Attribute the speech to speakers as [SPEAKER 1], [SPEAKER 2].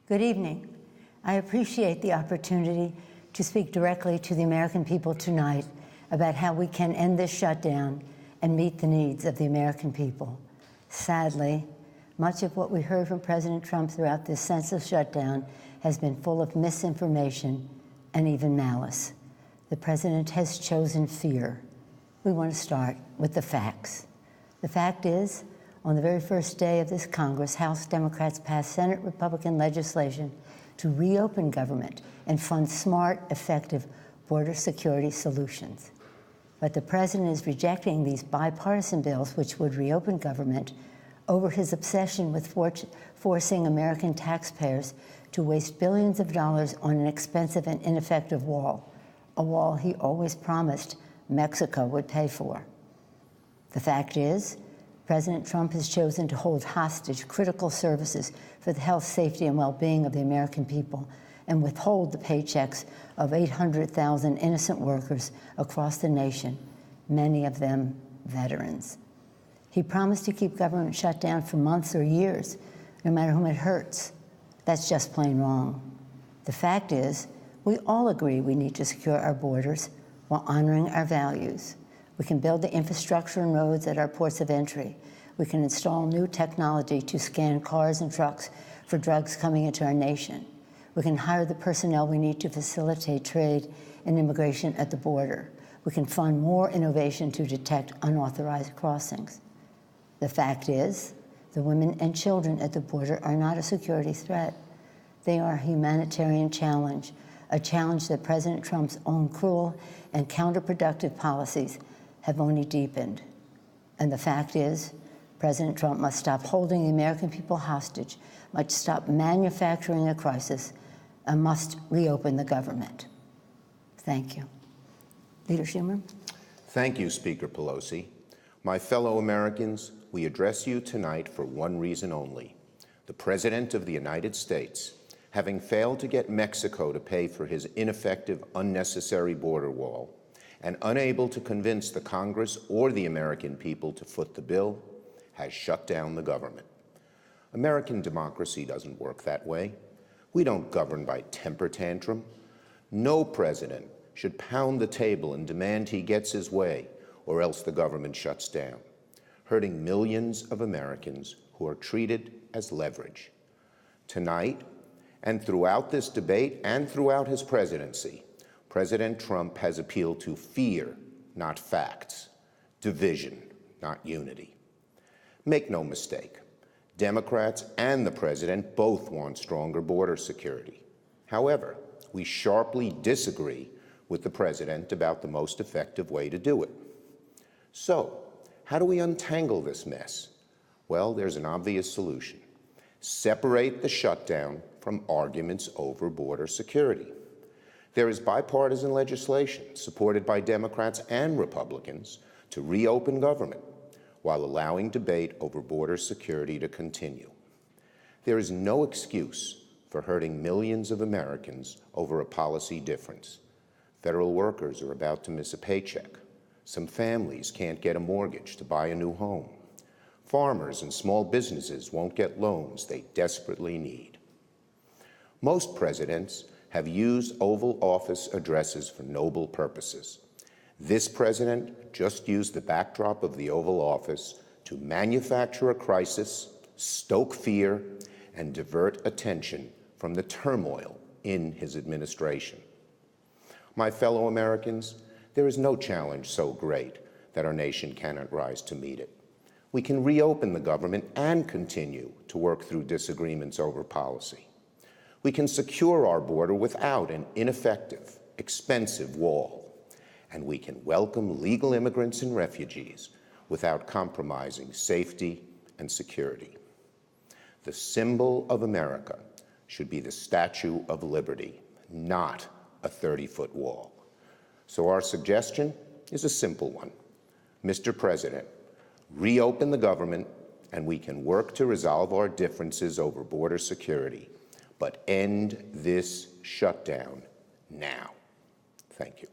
[SPEAKER 1] Good evening. I appreciate the opportunity to speak directly to the American people tonight about how we can end this shutdown and meet the needs of the American people. Sadly, much of what we heard from President Trump throughout this senseless shutdown has been full of misinformation and even malice. The president has chosen fear. We want to start with the facts. The fact is, on the very first day of this Congress, House Democrats passed Senate Republican legislation to reopen government and fund smart, effective border security solutions. But the president is rejecting these bipartisan bills which would reopen government over his obsession with forcing American taxpayers to waste billions of dollars on an expensive and ineffective wall, a wall he always promised Mexico would pay for. The fact is, President Trump has chosen to hold hostage critical services for the health, safety, and well-being of the American people and withhold the paychecks of 800,000 innocent workers across the nation, many of them veterans. He promised to keep government shut down for months or years, no matter whom it hurts. That's just plain wrong. The fact is, we all agree we need to secure our borders while honoring our values. We can build the infrastructure and roads at our ports of entry. We can install new technology to scan cars and trucks for drugs coming into our nation. We can hire the personnel we need to facilitate trade and immigration at the border. We can fund more innovation to detect unauthorized crossings. The fact is, the women and children at the border are not a security threat. They are a humanitarian challenge, a challenge that President Trump's own cruel and counterproductive policies have only deepened. And the fact is, President Trump must stop holding the American people hostage, must stop manufacturing a crisis, and must reopen the government. Thank you. Leader Schumer?
[SPEAKER 2] Thank you, Speaker Pelosi. My fellow Americans, we address you tonight for one reason only. The President of the United States, having failed to get Mexico to pay for his ineffective, unnecessary border wall, and unable to convince the Congress or the American people to foot the bill, has shut down the government. American democracy doesn't work that way. We don't govern by temper tantrum. No president should pound the table and demand he gets his way, or else the government shuts down, hurting millions of Americans who are treated as leverage. Tonight, and throughout this debate and throughout his presidency, President Trump has appealed to fear, not facts, division, not unity. Make no mistake, Democrats and the president both want stronger border security. However, we sharply disagree with the president about the most effective way to do it. So, how do we untangle this mess? Well, there's an obvious solution. Separate the shutdown from arguments over border security. There is bipartisan legislation supported by Democrats and Republicans to reopen government while allowing debate over border security to continue. There is no excuse for hurting millions of Americans over a policy difference. Federal workers are about to miss a paycheck. Some families can't get a mortgage to buy a new home. Farmers and small businesses won't get loans they desperately need. Most presidents have used Oval Office addresses for noble purposes. This president just used the backdrop of the Oval Office to manufacture a crisis, stoke fear, and divert attention from the turmoil in his administration. My fellow Americans, there is no challenge so great that our nation cannot rise to meet it. We can reopen the government and continue to work through disagreements over policy. We can secure our border without an ineffective, expensive wall. And we can welcome legal immigrants and refugees without compromising safety and security. The symbol of America should be the Statue of Liberty, not a 30-foot wall. So our suggestion is a simple one. Mr. President, reopen the government and we can work to resolve our differences over border security, but end this shutdown now. Thank you.